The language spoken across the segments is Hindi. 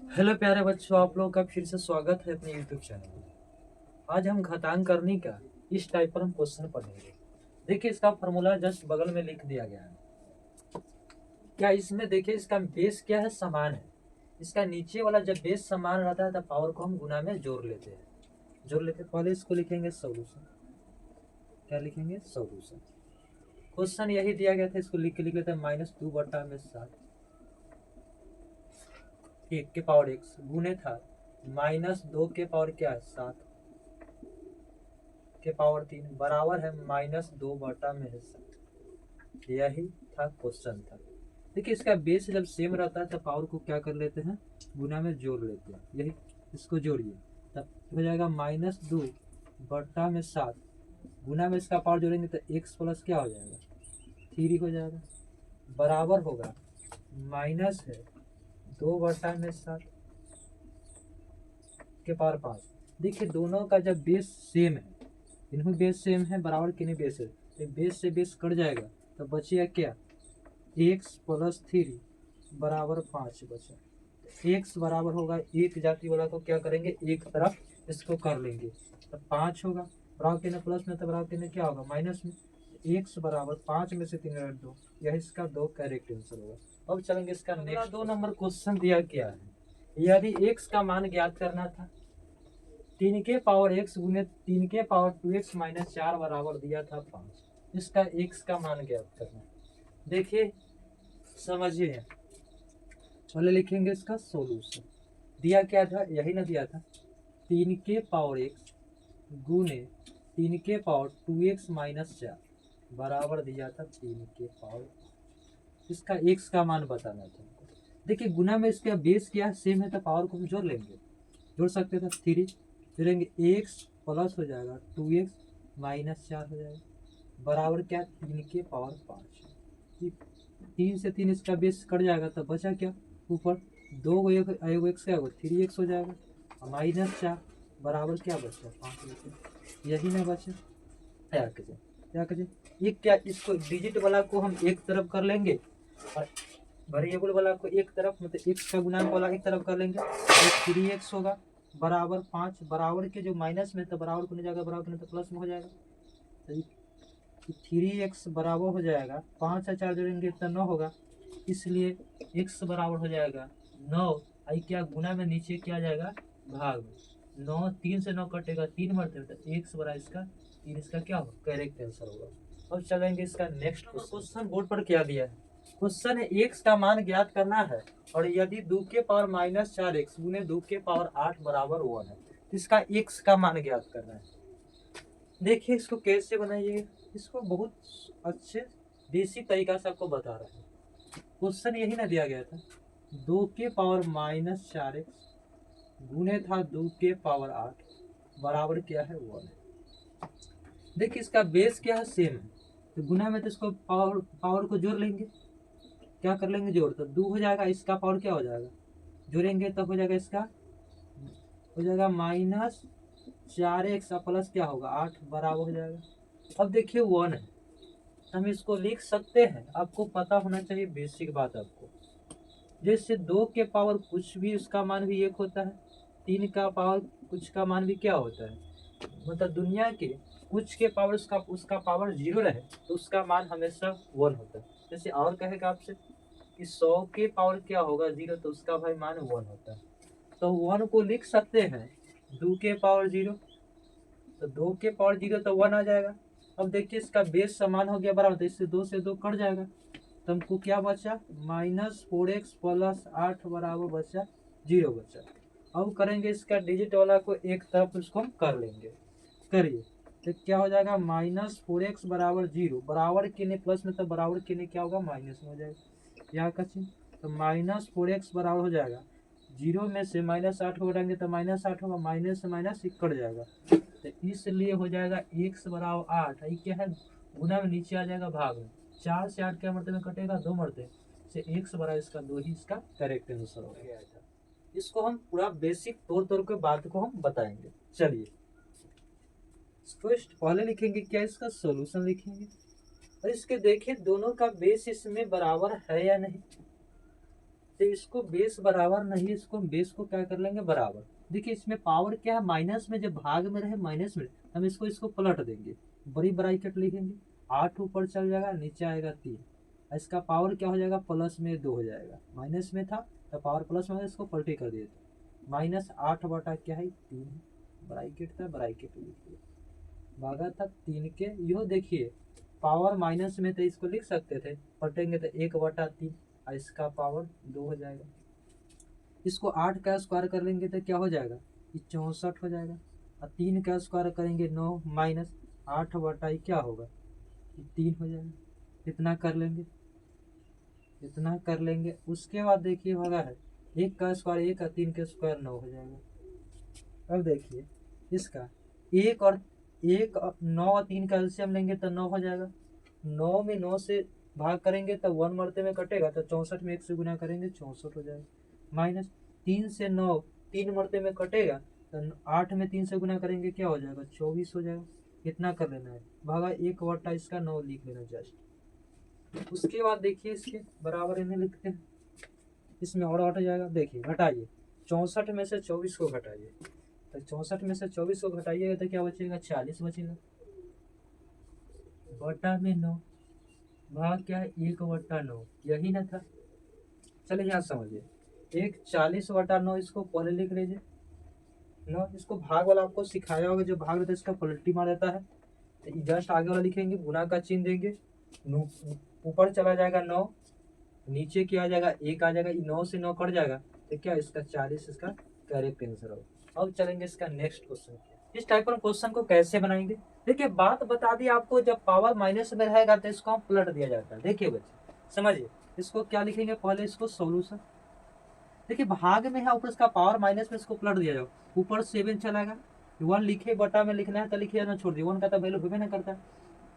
हेलो प्यारे बच्चों, आप लोगों का फिर से स्वागत है अपने यूट्यूब चैनल में। आज हम घातांकरणी का इस टाइप पर हम क्वेश्चन पढ़ेंगे। देखिए, इसका फॉर्मूला जस्ट बगल में लिख दिया गया है। क्या इसमें देखिए, इसका बेस क्या है, समान है। इसका नीचे वाला जब बेस समान रहता है तब पावर को हम गुना में जोड़ लेते हैं। पहले इसको लिखेंगे सोल्यूशन। क्या लिखेंगे? सोल्यूशन। क्वेश्चन यही दिया गया था, इसको लिख लेते हैं। -2/7 1 के पावर x गुने था -2 के पावर क्या है 7 के पावर 3 बराबर है -2/7। यही था क्वेश्चन था। देखिए, इसका बेस जब सेम रहता है तो पावर को क्या कर लेते हैं, गुना में जोड़ लेते हैं। यही इसको जोड़िए तब हो जाएगा -2/7 गुना में इसका पावर जोड़ेंगे तो x प्लस क्या हो जाएगा 3 हो जाएगा, बराबर होगा माइनस है 2/7 के पावर 5। देखिए, दोनों का जब बेस सेम है, इनमें बेस सेम है, बराबर के नहीं बेस है, तो बेस से बेस कट जाएगा तो बचेगा क्या, x प्लस 3 बराबर 5 बचा। x बराबर होगा, एक जाति वाला को क्या करेंगे, एक तरफ इसको कर लेंगे तो 5 होगा। बराबर के प्लस में तो बराबर के क्या होगा, माइनस में। x बराबर 5 में से 3 घटा 2, यह इसका 2 करेक्ट आंसर होगा। अब चलेंगे इसका नेक्स्ट 2 नंबर क्वेश्चन दिया क्या है। यदि x का मान ज्ञात करना था, 3 के पावर x गुने 3 के पावर 2x माइनस 4 बराबर दिया था 5। इसका x का मान ज्ञात करना है। देखिए, समझिए, पहले लिखेंगे इसका सॉल्यूशन। दिया क्या था, यही ना दिया था, 3 के पावर x गुने 3 के पावर 2x माइनस 4 बराबर दिया था 3 के पावर। इसका x का मान बताना था। देखिए, गुना में इसका बेस क्या है, सेम है तो पावर को हम जोड़ लेंगे, जोड़ सकते थे 3 जोड़ेंगे, x प्लस हो जाएगा 2x माइनस 4 हो जाएगा, बराबर क्या, 3 के पावर 5। 3 से 3 इसका बेस कट जाएगा तो बचा क्या, ऊपर 2 एक्स क्या होगा 3x हो जाएगा, और माइनस 4 बराबर क्या बचा 5 बचा। यही ना बचा। क्या करें, ये क्या, इसको डिजिट वाला को हम एक तरफ कर लेंगे और वेरिएबल वाला को एक तरफ, मतलब x का गुणांक वाला एक तरफ कर लेंगे तो 3x होगा बराबर 5। बराबर के जो माइनस में तो बराबर को नहीं जाएगा, बराबर के तो प्लस में हो जाएगा, तो 3x बराबर हो जाएगा 5 और 4 जोड़ेंगे तो 9 होगा, इसलिए x बराबर हो जाएगा 9। आई क्या, गुना में नीचे क्या आ जाएगा, भाग में। 9 3 से 9 कटेगा, 3 मरते हैं तो x बराबर इसका 3, इसका क्या होगा, करेक्ट आंसर होगा। अब चलेंगे इसका नेक्स्ट क्वेश्चन। बोर्ड पर क्या दिया है, क्वेश्चन है x का मान ज्ञात करना है और यदि 2 के पावर -4x गुने 2 के पावर 8 बराबर 1 है, तो इसका x का मान ज्ञात करना है। देखिए, इसको कैसे बनाइए, इसको बहुत अच्छे बेसिक तरीका से आपको बता रहा है। क्वेश्चन यही ना दिया गया था, 2 के पावर -4x गुने था 2 के पावर 8 बराबर क्या है 1। देखिए, इसका बेस क्या है, सेम है, तो गुना में तो इसको पावर पावर को जोड़ लेंगे। क्या कर लेंगे, जोड़, तो 2 हो जाएगा, इसका पावर क्या हो जाएगा, जोड़ेंगे तब हो जाएगा, इसका हो जाएगा -4x प्लस क्या होगा 8 बराबर हो जाएगा। अब देखिए 1 है, हम इसको लिख सकते हैं। आपको पता होना चाहिए बेसिक बात आपको, जैसे 2 के पावर कुछ भी उसका मान भी 1 होता है, 3 का पावर कुछ का मान भी क्या होता है, मतलब दुनिया के कुछ के पावर उसका पावर 0 रहे तो उसका मान हमेशा 1 होता है। जैसे और कहेगा आपसे कि 100 के पावर क्या होगा 0, तो उसका भाई मान 1 होता है। तो 1 को लिख सकते हैं 2 के पावर 0, तो 2 के पावर 0 तो 1 आ जाएगा। अब देखिए, इसका बेस समान हो गया बराबर, तो इससे 2 से 2 कट जाएगा, तो हमको क्या बचा, -4x प्लस 8 बराबर बचा 0 बचा। अब करेंगे इसका डिजिट वाला को एक तरफ उसको हम कर लेंगे, करिए, तो क्या हो जाएगा, -4x बराबर 0, बराबर के लिए प्लस में तो बराबर के लिए क्या होगा, माइनस में हो जाएगा, यहाँ का चिन्ह, तो -4x बराबर हो जाएगा 0 में से -8 को घटाएंगे तो -8 होगा, माइनस से माइनस कट जाएगा, तो इसलिए हो जाएगा x बराबर 8। ये क्या है, गुना में नीचे आ जाएगा, भाग में 4 से 8 क्या मरते में कटेगा, 2 मरते से x बराबर इसका 2 ही इसका करेक्ट आंसर हो गया था। इसको हम पूरा बेसिक तौर तौर के बात को हम बताएंगे। चलिए, फर्स्ट पहले लिखेंगे क्या, इसका सॉल्यूशन लिखेंगे और इसके देखिए दोनों का बेस इसमें बराबर है या नहीं। तो इसको बेस बराबर नहीं, इसको बेस को क्या कर लेंगे बराबर। देखिए इसमें पावर क्या है, माइनस में, जब भाग में रहे माइनस में, हम इसको पलट देंगे, बड़ी ब्रैकेट लिखेंगे, 8 ऊपर चल जाएगा, नीचे आएगा 3, इसका पावर क्या हो जाएगा, प्लस में 2 हो जाएगा, माइनस में था तो पावर प्लस में, इसको पलटी कर दिए थे, -8 क्या है 3, ब्रैकेट था ब्रैकेट लिखिए, भागा था 3 के, यो देखिए पावर माइनस में तो इसको लिख सकते थे, पलटेंगे तो 1/3, और इसका पावर 2 हो जाएगा। इसको 8 का स्क्वायर कर लेंगे तो क्या हो जाएगा, ये 64 हो जाएगा, और 3 का स्क्वायर करेंगे 9 माइनस 8/, क्या होगा, ये 3 हो जाएगा। इतना कर लेंगे, इतना कर लेंगे, उसके बाद देखिए होगा है 1 का स्क्वायर 1 और 3 का स्क्वायर 9 हो जाएगा। अब देखिए इसका 9 और 3 का एलसीएम लेंगे तो 9 हो जाएगा, 9 में 9 से भाग करेंगे तो 1 मरते में कटेगा, तो 64 में 1 से गुना करेंगे 64 हो जाएगा, माइनस 3 से 9 3 मरते में कटेगा, तो 8 में 3 से गुना करेंगे क्या हो जाएगा 24 हो जाएगा। इतना कर लेना है, भागा 1/, इसका 9 लिख लेना जस्ट। उसके बाद देखिए इसके बराबर इन्हें लिखते हैं, इसमें और हट जाएगा, देखिए घटाइए 64 में से 24 को घटाइए, तो 64 में से 24 को घटाइएगा तो क्या बचेगा 40 बचेगा, बटा में 9, भाग क्या है 1/9, यही ना था। चलिए यहाँ समझिए, 1 40/9, इसको पहले लिख लीजिए 9, इसको भाग वाला आपको सिखाया होगा, जो भाग रहता है इसका पलटी मार देता है, तो जस्ट आगे वाला लिखेंगे, गुना का चिन्ह देंगे, ऊपर चला जाएगा 9, नीचे क्या आ जाएगा 1 आ जाएगा, 9 से 9 कट जाएगा, तो क्या इसका 40 इसका करेक्ट आंसर होगा। अब चलेंगे इसका नेक्स्ट क्वेश्चन, इस टाइप का क्वेश्चन को कैसे बनाएंगे। देखिए बात बता दी आपको, जब पावर माइनस में रहेगा तो इसको हम पलट दिया जाता है। देखिए बच्चे समझिए, इसको क्या लिखेंगे, पहले इसको सोल्यूशन, देखिए भाग में है ऊपर इसका पावर माइनस में, इसको पलट दिया जाओ, ऊपर 7 चलाएगा, 1 लिखे, बटा में लिखना है तो लिखिए ना, छोड़ दिए, 1 का तो वैल्यू होबे ना करता,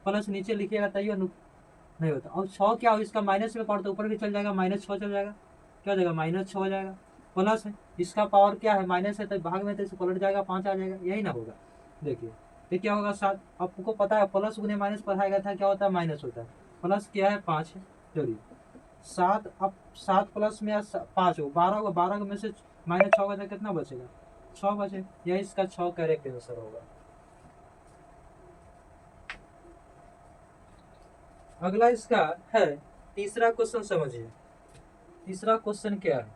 प्लस नीचे लिखिएगा तैयो नहीं होता। और 6 क्या हो, इसका माइनस में पावर तो ऊपर भी चल जाएगा, -6 चल जाएगा, क्या हो जाएगा -6 हो जाएगा, प्लस है इसका पावर क्या है माइनस है, तो भाग में तो इसे पलट जाएगा 5 आ जाएगा, यही ना होगा। देखिए ये क्या होगा 7, आपको पता है प्लस गुने माइनस पढ़ाया गया था, क्या होता है माइनस होता है, प्लस क्या है 5 है, चलिए 7, अब 7 प्लस में 5 हो 12 होगा, 12 में से -6 होगा तो कितना बचेगा 6 बचे, यही इसका 6 करेक्ट आंसर होगा। अगला इसका है तीसरा क्वेश्चन, समझिए तीसरा क्वेश्चन क्या है।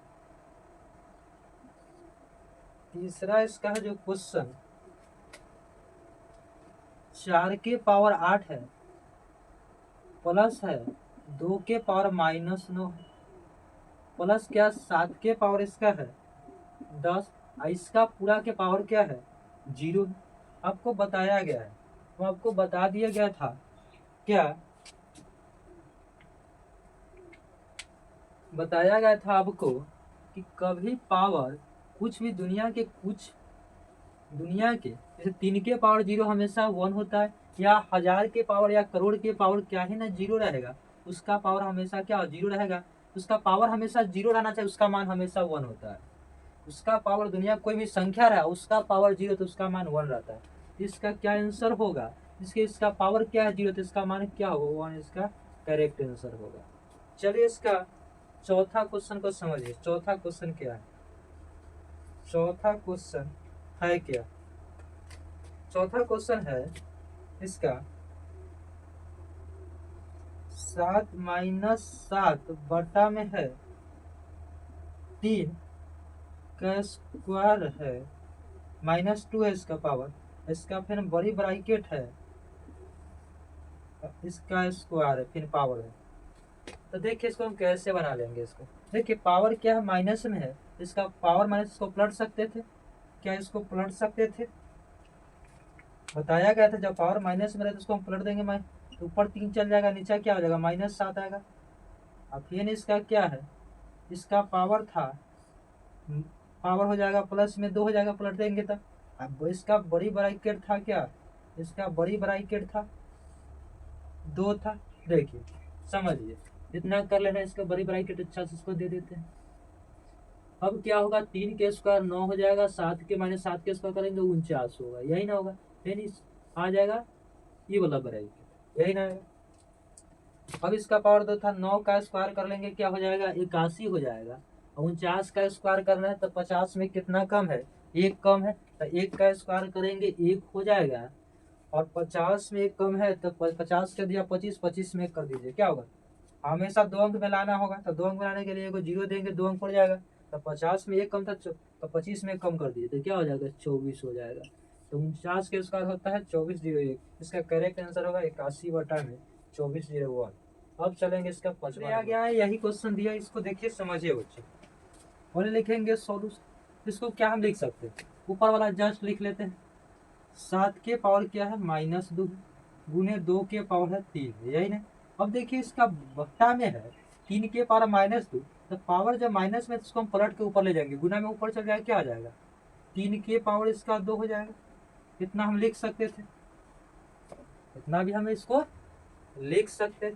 तीसरा इसका है जो क्वेश्चन, 4 के पावर 8 है, प्लस है 2 के पावर -9 है, प्लस क्या 7 के पावर इसका है 10, इसका पूरा के पावर क्या है 0 है। आपको बताया गया है, तो आपको बता दिया गया था क्या, बताया गया था आपको कि कभी पावर कुछ भी दुनिया के जैसे 3 के पावर 0 हमेशा 1 होता है, या 1000 के पावर या करोड़ के पावर क्या है ना 0 रहेगा, उसका पावर हमेशा क्या 0 रहेगा, उसका पावर हमेशा 0 रहना चाहिए, उसका मान हमेशा 1 होता है। उसका पावर दुनिया कोई भी संख्या रहा, उसका पावर 0 तो उसका मान 1 रहता है। इसका क्या आंसर होगा, इसका पावर क्या है 0 तो इसका मान क्या होगा 1, इसका करेक्ट आंसर होगा। चलिए इसका चौथा क्वेश्चन को समझिए, चौथा क्वेश्चन क्या है, चौथा क्वेश्चन है क्या, चौथा क्वेश्चन है इसका 7 - 7 बटा में है 3 का स्क्वायर है, -2 है इसका पावर, इसका फिर बड़ी ब्रैकेट है, इसका स्क्वायर है, फिर पावर है। तो देखिए इसको हम कैसे बना लेंगे, इसको देखिए पावर क्या है माइनस में है, इसका पावर माइनस, इसको पलट सकते थे, क्या इसको पलट सकते थे, बताया गया था जब पावर माइनस में रहे तो इसको हम पलट देंगे, तो ऊपर 3 चल जाएगा, नीचे क्या हो जाएगा -7 आएगा। अब फिर इसका क्या है, इसका पावर था, पावर हो जाएगा प्लस में 2 हो जाएगा, पलट देंगे तब। अब इसका बड़ी ब्रैकेट था क्या, इसका बड़ी ब्रैकेट था 2 था, देखिए समझिए इतना कर लेना, इसका बड़ी ब्रैकेट अच्छा से इसको दे देते हैं। अब क्या होगा 3 के स्क्वायर 9 हो जाएगा, 7 के -7 के स्क्वायर करेंगे 49 होगा, यही ना होगा, फिर आ जाएगा ये वाला ब्रैकेट, यही ना आएगा। अब इसका पावर 2 था, 9 का स्क्वायर कर लेंगे क्या हो जाएगा 81 हो जाएगा, 49 का स्क्वायर करना है तो 50 में कितना कम है, 1 कम है, तो 1 का स्क्वायर करेंगे 1 हो जाएगा, और 50 में 1 कम है तो 50 कर दिया 25, 25 में 1 कर दीजिए, क्या होगा, हमेशा 2 अंक में लाना होगा, तो 2 अंक में लाने के लिए एगो जीरो देंगे, 2 अंक पड़ जाएगा, तो 50 में 1 कम था तो 25 में 1 कम कर दीजिए, तो क्या हो जाएगा, 24 हो जाएगा। तो 49 के स्क्वायर होता है 2401, इसका करेक्ट आंसर होगा 81/2401। अब चलेंगे इसका 5वां आ गया है, यही क्वेश्चन दिया, इसको देखिए समझिए बच्चे। और लिखेंगे सोल्यूशन, इसको क्या हम लिख सकते हैं, ऊपर वाला जस्ट लिख लेते हैं, 7 के पावर क्या है -2 गुने 2 के पावर है 3, यही ना। अब देखिए इसका बट्टा में है 3 के पावर -2, तो पावर जब माइनस में तो इसको हम पलट के ऊपर ले जाएंगे, गुना में ऊपर चल जाएगा, क्या आ जाएगा, 3 के पावर इसका 2 हो जाएगा, इतना हम लिख सकते थे, इतना भी हम इसको लिख सकते थे।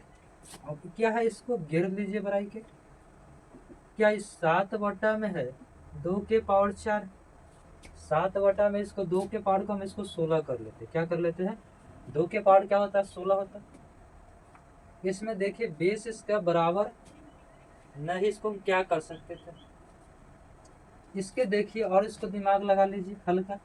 अब क्या है, इसको घेर लीजिए बढ़ाई के, क्या इस 7 में है 2 के पावर 4, 7 में इसको 2 के पावर को हम इसको 16 कर लेते, क्या कर लेते हैं, 2 के पावर क्या होता है 16 होता है। इसमें देखिए बेस इसका बराबर नहीं, इसको हम क्या कर सकते थे, इसके देखिए और इसको दिमाग लगा लीजिए हल्का,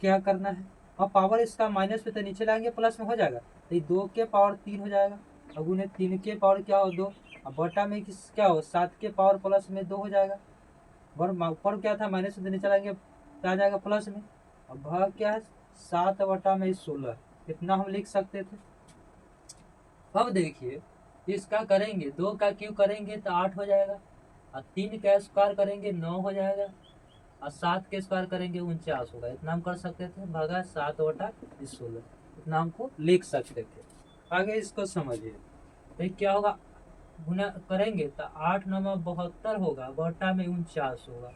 क्या करना है, अब पावर इसका माइनस पे तो नीचे लाएंगे प्लस में हो जाएगा, तो 2 के पावर 3 हो जाएगा, अब उन्हें 3 के पावर क्या हो 2, अब बटा में किस क्या हो 7 के पावर प्लस में 2 हो जाएगा, ऊपर क्या था माइनस से नीचे लाएंगे तो आ जाएगा प्लस में, अब भाग क्या है 7/16, इतना हम लिख सकते थे। अब देखिए इसका करेंगे 2 का क्यों करेंगे तो 8 हो जाएगा, और 3 का स्क्वायर करेंगे 9 हो जाएगा, और 7 के स्क्वायर करेंगे 49 होगा, इतना हम कर सकते थे, भागा 7/16, इतना हमको लिख सकते थे। आगे इसको समझिए, तो क्या होगा, गुना करेंगे तो 8 9 72 होगा, बटा में 49 होगा,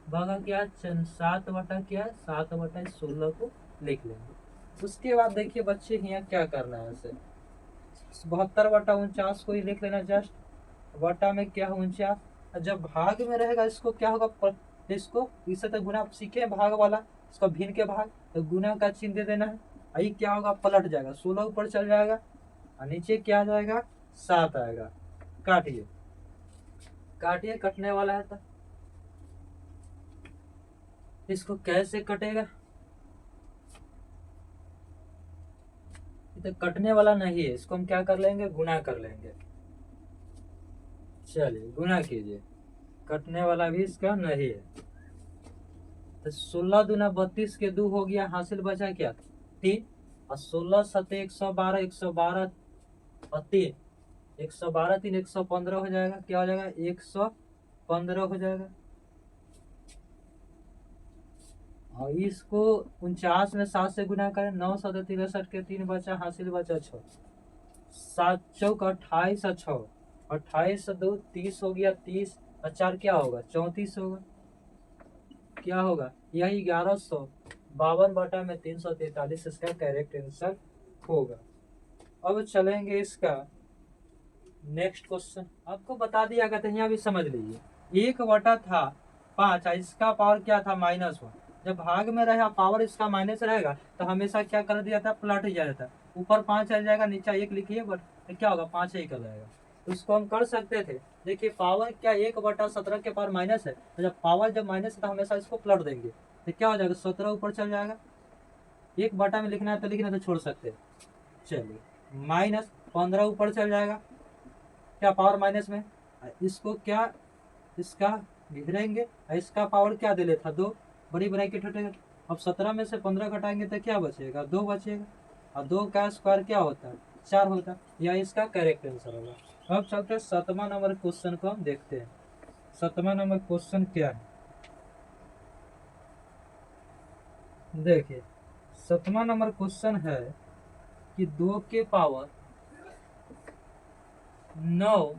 भागा क्या 7/16 को लिख लेंगे। उसके बाद देखिए बच्चे यहाँ क्या करना है, ऐसे 72/49 को ही लिख लेना जस्ट, बटा में क्या है 49, जब भाग में रहेगा इसको क्या होगा, इसको इसे तो गुना सीखे भाग वाला, इसको भिन्न के भाग, तो गुना का चिन्ह दे देना है, आई क्या होगा पलट जाएगा, 16 ऊपर चल जाएगा, और नीचे क्या आ जाएगा 7 आएगा, काटिए काटिए कटने वाला है, तो इसको कैसे कटेगा, तो कटने वाला नहीं है, इसको हम क्या कर लेंगे गुना कर लेंगे, चलिए गुना कीजिए, कटने वाला भी इसका नहीं है, तो 16 दूना 32 के 2 हो गया, हासिल बचा क्या 3, और 16 7 112, 112 और 3 112 3 115 हो जाएगा, क्या हो जाएगा 115 हो जाएगा, और इसको 49 में 7 से गुना करें, 9 7 63 के 3 बचा, हासिल बचा 6, 7 चौक 28 और 6, 28 से 2 30 हो गया, 30 और 4 क्या होगा 34 होगा, क्या होगा यही 1152/343 इसका करेक्ट आंसर होगा। अब चलेंगे इसका नेक्स्ट क्वेश्चन, आपको बता दिया गया था, यहाँ भी समझ लीजिए, 1 था 5, इसका पावर क्या था -1, जब भाग में रहेगा पावर इसका माइनस रहेगा तो हमेशा क्या कर दिया था पलट ही जाता था, ऊपर 5 चल जाएगा, नीचे 1 लिखिए, बट तो क्या होगा 5 ही कर जाएगा, तो इसको हम कर सकते थे। देखिए पावर क्या 1/17 के पावर माइनस है, तो जब पावर जब माइनस है तो हमेशा इसको पलट देंगे, तो क्या हो जाएगा 17 ऊपर चल जाएगा, 1 बटा में लिखना है तो लिखना, तो छोड़ सकते हैं, चलिए -15 ऊपर चल जाएगा, क्या पावर माइनस में, इसको क्या इसका घेरेंगे, इसका पावर क्या दे लेता 2, बड़ी ब्रैकेट हटेगा, अब 17 में से 15 घटाएंगे तो क्या बचेगा 2 बचेगा, और 2 का स्क्वायर क्या होता है 4 होता है, यह इसका करेक्ट आंसर होगा। अब चलते हैं 7वां नंबर क्वेश्चन को हम देखते हैं, 7वां नंबर क्वेश्चन क्या है, देखिए 7वां नंबर क्वेश्चन है कि 2 के पावर 9,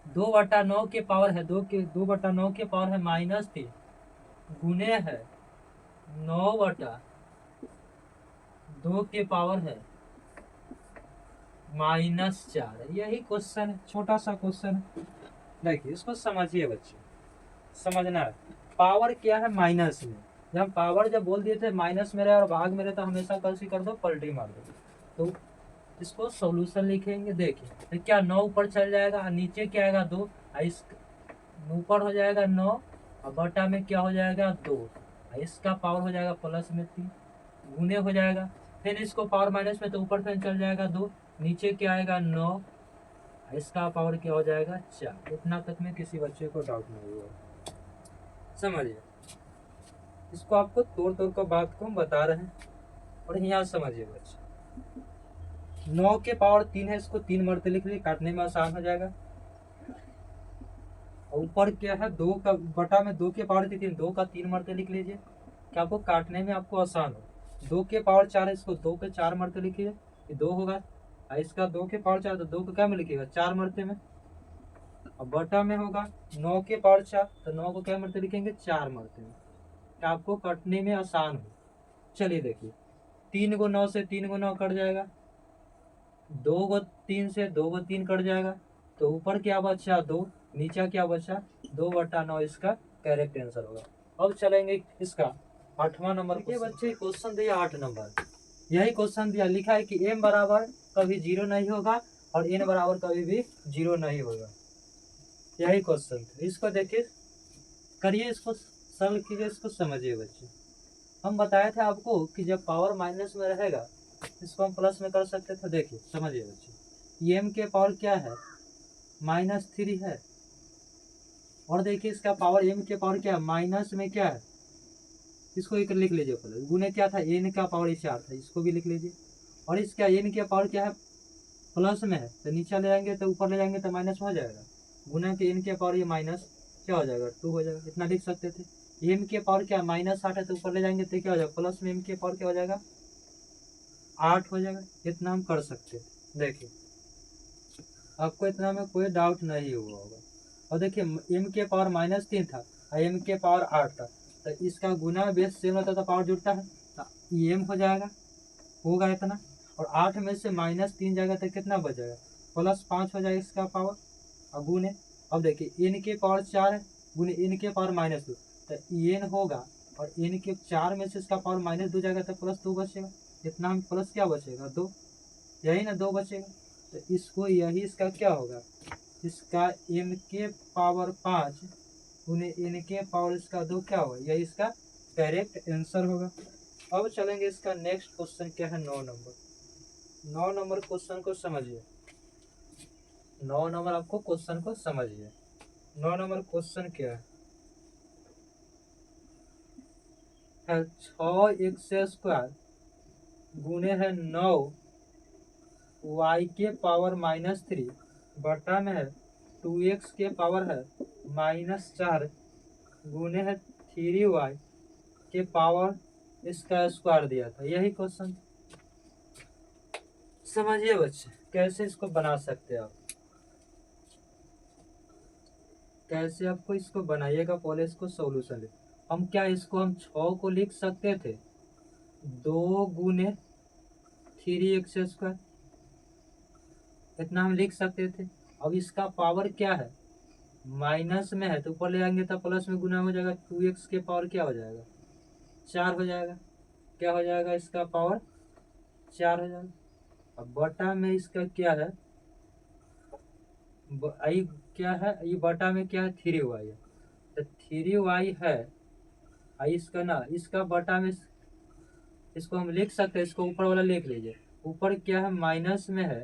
2/9 के पावर है 2/9 के पावर है -3 गुने है 9/2 के पावर है -4, यही क्वेश्चन है, छोटा सा क्वेश्चन है। देखिए इसको समझिए बच्चे, समझना है, पावर क्या है माइनस में, जब पावर जब बोल दिए थे माइनस में रहे और भाग में रहे तो हमेशा कैसे कर दो पलटी मार दो, तो इसको सॉल्यूशन लिखेंगे, देखिए तो क्या 9 ऊपर चल जाएगा, नीचे क्या आएगा 2, ऊपर हो जाएगा 9 और बटा में क्या हो जाएगा 2, इसका पावर हो जाएगा प्लस में 3, गुने हो जाएगा, फिर इसको पावर माइनस में तो ऊपर फिर चल जाएगा 2, नीचे क्या आएगा 9, इसका पावर क्या हो जाएगा 4। इतना तक में किसी बच्चे को डाउट नहीं हुआ, समझिए। इसको आपको तोड़ तोड़ कर बात को हम बता रहे हैं, और यहाँ समझिए बच्चे, 9 के पावर 3 है, इसको 3 मरते लिख लीजिए, काटने में आसान हो जाएगा। ऊपर क्या है 2 का बटा में 2 के पावर 3, 2 का 3 मरते लिख लीजिए, क्या आपको काटने में आपको आसान हो। 2 के पावर 4 है, इसको 2 के 4 मरते लिखिए, ये 2 होगा, और इसका 2 के पावर 4, तो 2 को क्या में लिखिएगा 4 मरते में, और बटा में होगा 9 के पावर 4, तो 9 को क्या मरते लिखेंगे 4 मरते में, क्या आपको काटने में आसान हो। चलिए देखिए, 3 को 9 से 3 को 9 कट जाएगा, 2 को 3 से 2 को 3 कट जाएगा, तो ऊपर क्या बचा 2, नीचा क्या बचा 2/9, इसका करेक्ट आंसर होगा। अब चलेंगे इसका 8वां नंबर। ये बच्चे क्वेश्चन दिया 8 नंबर, यही क्वेश्चन दिया, लिखा है कि m बराबर कभी 0 नहीं होगा और n बराबर कभी भी 0 नहीं होगा, यही क्वेश्चन था। इसको देखिए, करिए, इसको सरल कीजिए, इसको समझिए बच्चे। हम बताए थे आपको कि जब पावर माइनस में रहेगा इसको हम प्लस में कर सकते थे। देखिए समझिए बच्चे, एम के पावर क्या है -3 है, और देखिए इसका पावर एम के पावर क्या है माइनस में क्या है, इसको एक लिख लीजिए पहले, गुने क्या था एन का पावर 4 था, इसको भी लिख लीजिए, और इसका एन के पावर क्या है प्लस में है, तो नीचे ले जाएंगे तो ऊपर ले जाएंगे तो माइनस हो जाएगा, गुना के एन के पावर ये माइनस क्या हो जाएगा 2 हो जाएगा, इतना लिख सकते थे। एम के पावर क्या -8 है, तो ऊपर ले जाएंगे तो क्या हो जाएगा प्लस में एम के पावर क्या हो जाएगा 8 हो जाएगा, इतना हम कर सकते थे। देखिए आपको इतना में कोई डाउट नहीं हुआ होगा। और देखिए एम के पावर -3 था और एम के पावर 8 था, तो इसका गुना बेस सेम होता तो पावर जुड़ता है, तो एम हो जाएगा, होगा इतना, और 8 में से -3 जाएगा तो कितना बचेगा +5 हो जाएगा इसका पावर, और गुने, अब देखिए एन के पावर 4 है, गुने एन के पावर -2, तो एन होगा, और एन के 4 में से इसका पावर -2 जाएगा तो +2 बचेगा, इतना हम प्लस क्या बचेगा 2, यही ना 2 बचेगा, तो इसको यही इसका क्या होगा, इसका एम के पावर 5 गुने एन के पावर इसका 2 क्या होगा, यही इसका करेक्ट आंसर होगा। अब चलेंगे इसका नेक्स्ट क्वेश्चन क्या है 9 नंबर। 9 नंबर क्वेश्चन को समझिए, 9 नंबर आपको क्वेश्चन को समझिए। 9 नंबर क्वेश्चन क्या है 6x² गुने है 9 y के पावर -3 बटा में है 2x के पावर है -4 गुने है 3y के पावर इसका स्क्वायर दिया था, यही क्वेश्चन। समझिए बच्चे कैसे इसको बना सकते हैं आप, कैसे आपको इसको बनाइएगा, पहले इसको सॉल्यूशन ले। हम क्या इसको हम 6 को लिख सकते थे 2 गुने 3x², इतना हम लिख सकते थे। अब इसका पावर क्या है माइनस में है, तो ऊपर ले जाएंगे तो प्लस में गुना हो जाएगा, 2x के पावर क्या हो जाएगा 4 हो जाएगा, क्या हो जाएगा इसका पावर 4 हो जाएगा। अब बटा में इसका क्या है आई क्या है, ये बटा में क्या है 3y है, तो 3y है, आई इसका ना इसका बटा में इसको हम लिख सकते हैं, इसको ऊपर वाला लिख लीजिए, ऊपर क्या है माइनस में है,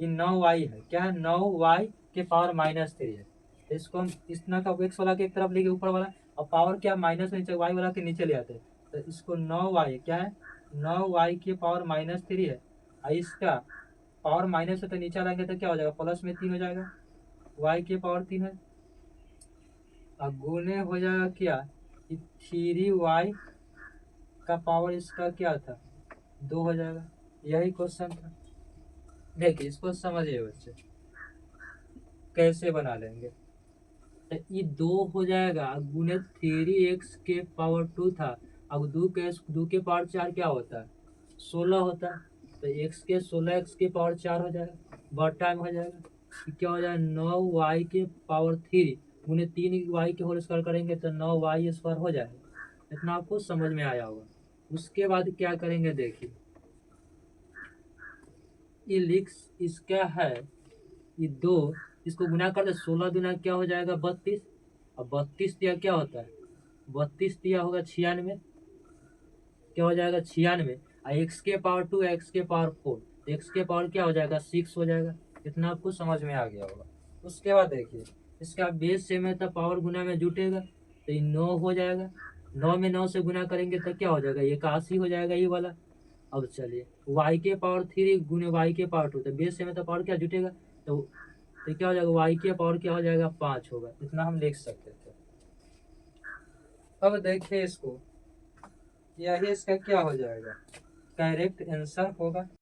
ये 9y है, क्या है 9y के पावर -3 है, तो इसको हम इतना का x वाला के एक तरफ लेके ऊपर वाला, और पावर क्या माइनस में y वाला के नीचे ले आते हैं, तो इसको 9y क्या है 9y के पावर -3 है, और इसका पावर माइनस है तो नीचे लाएंगे तो क्या हो जाएगा प्लस में 3 हो जाएगा, y के पावर 3 है, अब गुने हो जाएगा क्या 3y का पावर इसका क्या था 2 हो जाएगा, यही क्वेश्चन था। देखिए इसको समझिए बच्चे कैसे बना लेंगे, तो ये 2 हो जाएगा गुने 3x के पावर 2 था, अब 2 के पावर 4 क्या होता है 16 होता है, तो x के 16 x के पावर 4 हो जाएगा, बटा में हो जाएगा, क्या हो जाएगा 9y के पावर 3 गुने 3y के होल स्क्वायर करेंगे तो 9y² हो जाएगा, इतना आपको समझ में आया होगा। उसके बाद क्या करेंगे देखिए, ये लिख इसका है ये 2, इसको गुना कर दे 16 दुना क्या हो जाएगा 32, अब 32 दिया क्या होता है, 32 दिया होगा 96, क्या हो जाएगा 96, और एक्स के पावर 2 एक्स के पावर 4, एक्स के पावर क्या हो जाएगा 6 हो जाएगा। इतना आपको समझ में आ गया होगा। उसके बाद देखिए इसका बेस सेम है तो पावर गुना में जुटेगा, तो ये 9 हो जाएगा, 9 में 9 से गुना करेंगे तो क्या हो जाएगा 81 हो जाएगा ये वाला। अब चलिए y के पावर 3 गुने y के पावर 2, तो बेस सेम है तो पावर क्या जुटेगा, तो क्या हो जाएगा y के पावर क्या हो जाएगा 5 होगा। इतना हम लिख सकते थे। अब देखिए इसको, यही इसका क्या हो जाएगा, करेक्ट आंसर होगा।